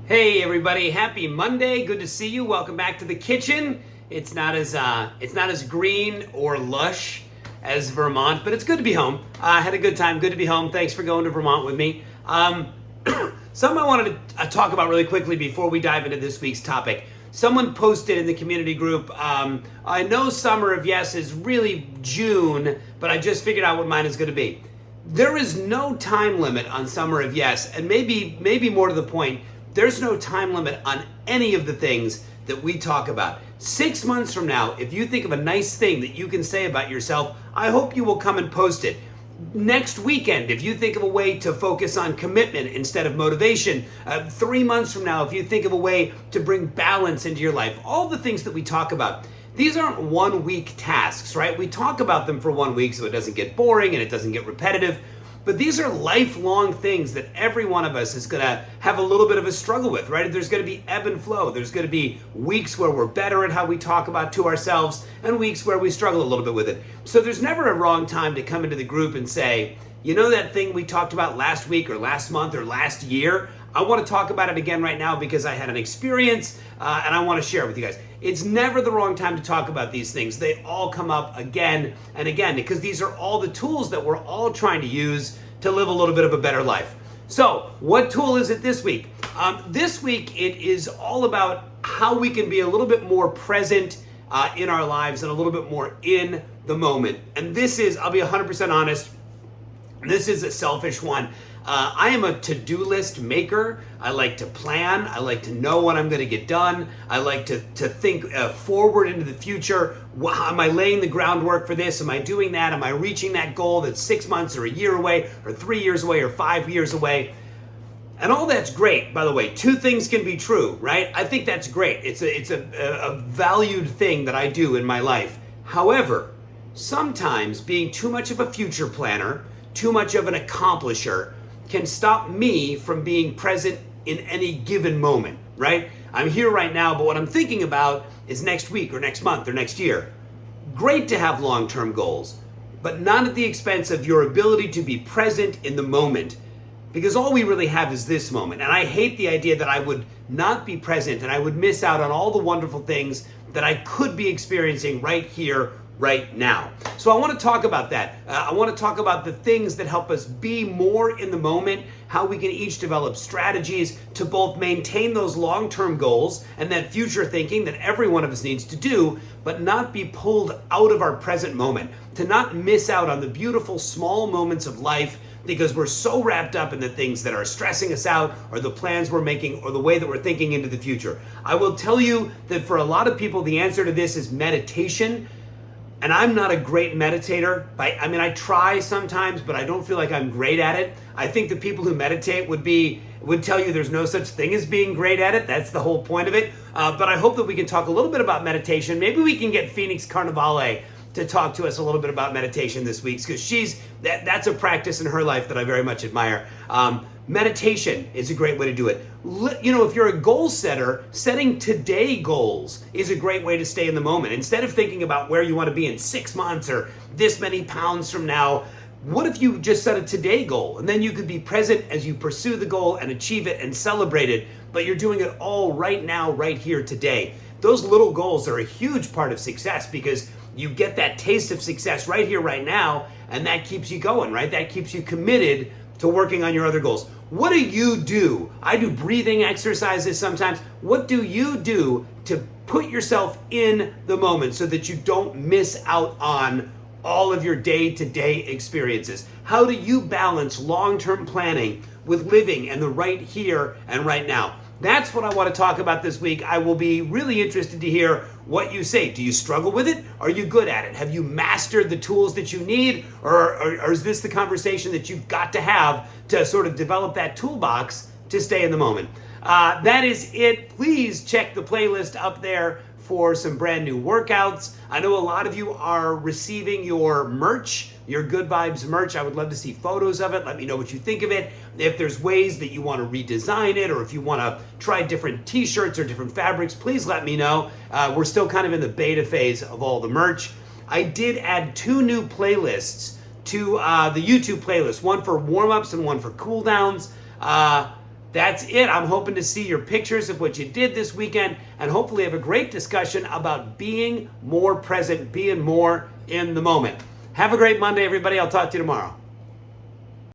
Hey everybody, happy Monday. Good to see you. Welcome back to the kitchen. It's not as green or lush as Vermont, but it's good to be home. I had a good time. Good to be home. Thanks for going to Vermont with me. Something I wanted to talk about really quickly before we dive into this week's topic. Someone posted in the community group, I know Summer of Yes is really June, but I just figured out what mine is going to be. There is no time limit on Summer of Yes, and maybe more to the point, there's no time limit on any of the things that we talk about. 6 months from now, if you think of a nice thing that you can say about yourself, I hope you will come and post it. Next weekend, if you think of a way to focus on commitment instead of motivation, 3 months from now, if you think of a way to bring balance into your life, all the things that we talk about, these aren't 1 week tasks, right? We talk about them for 1 week so it doesn't get boring and it doesn't get repetitive. But these are lifelong things that every one of us is going to have a little bit of a struggle with, right? There's going to be ebb and flow. There's going to be weeks where we're better at how we talk about to ourselves and weeks where we struggle a little bit with it. So there's never a wrong time to come into the group and say, you know that thing we talked about last week or last month or last year? I want to talk about it again right now because I had an experience and I want to share it with you guys. It's never the wrong time to talk about these things. They all come up again and again because these are all the tools that we're all trying to use to live a little bit of a better life. So what tool is it this week? This week it is all about how we can be a little bit more present in our lives and a little bit more in the moment. And this is, I'll be 100% honest, this is a selfish one. I am a to-do list maker. I like to plan. I like to know what I'm going to get done. I like to think forward into the future. Am I laying the groundwork for this? Am I doing that? Am I reaching that goal that's 6 months or a year away or 3 years away or 5 years away? And all that's great, by the way. Two things can be true, right? I think that's great. It's a valued thing that I do in my life. However, sometimes being too much of a future planner, too much of an accomplisher, can stop me from being present in any given moment, right? I'm here right now, but what I'm thinking about is next week or next month or next year. Great to have long-term goals, but not at the expense of your ability to be present in the moment, because all we really have is this moment. And I hate the idea that I would not be present and I would miss out on all the wonderful things that I could be experiencing right here, right now. So I want to talk about that. I want to talk about the things that help us be more in the moment, how we can each develop strategies to both maintain those long-term goals and that future thinking that every one of us needs to do, but not be pulled out of our present moment, to not miss out on the beautiful small moments of life because we're so wrapped up in the things that are stressing us out or the plans we're making or the way that we're thinking into the future. I will tell you that for a lot of people, the answer to this is meditation. And I'm not a great meditator. I try sometimes, but I don't feel like I'm great at it. I think the people who meditate would tell you there's no such thing as being great at it. That's the whole point of it. But I hope that we can talk a little bit about meditation. Maybe we can get Phoenix Carnivale to talk to us a little bit about meditation this week, because that's a practice in her life that I very much admire. Meditation is a great way to do it. You know, if you're a goal setter, setting today goals is a great way to stay in the moment. Instead of thinking about where you want to be in 6 months or this many pounds from now, what if you just set a today goal? And then you could be present as you pursue the goal and achieve it and celebrate it, but you're doing it all right now, right here today. Those little goals are a huge part of success because you get that taste of success right here, right now, and that keeps you going, right? That keeps you committed to working on your other goals. What do you do? I do breathing exercises sometimes. What do you do to put yourself in the moment so that you don't miss out on all of your day-to-day experiences? How do you balance long-term planning with living and the right here and right now? That's what I want to talk about this week. I will be really interested to hear what you say. Do you struggle with it? Are you good at it? Have you mastered the tools that you need? Or is this the conversation that you've got to have to sort of develop that toolbox to stay in the moment? That is it. Please check the playlist up there for some brand new workouts. I know a lot of you are receiving your merch, your GoodVibes merch. I would love to see photos of it. Let me know what you think of it. If there's ways that you want to redesign it, or if you want to try different t-shirts or different fabrics, please let me know. We're still kind of in the beta phase of all the merch. I did add 2 new playlists to the YouTube playlist, one for warm-ups and one for cool downs. That's it. I'm hoping to see your pictures of what you did this weekend and hopefully have a great discussion about being more present, being more in the moment. Have a great Monday, everybody. I'll talk to you tomorrow.